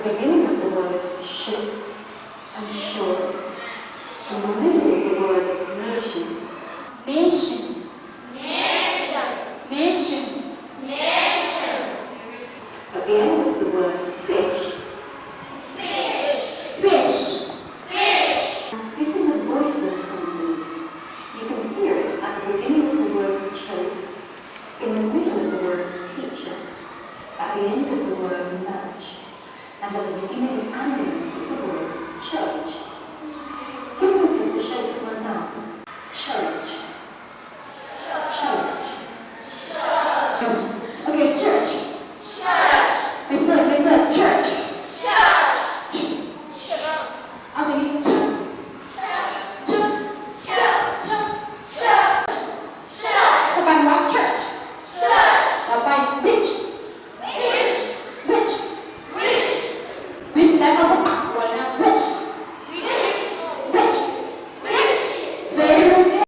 the beginning of the words ship and shore. In the middle of the word nation. Nation. Nation. Nation. Nation. At the end of the word fish. Fish. Fish. Fish. This is a voiceless consonant. You can hear it at the beginning of the word choke, in the middle of the word teacher, at the end of the word match, and at the beginning and end of the word church. Still notice the shape of my mouth. Church. Church. Okay, church. Church. Listen, church. Church. I'll sayต่อไปว่า church ต่อไป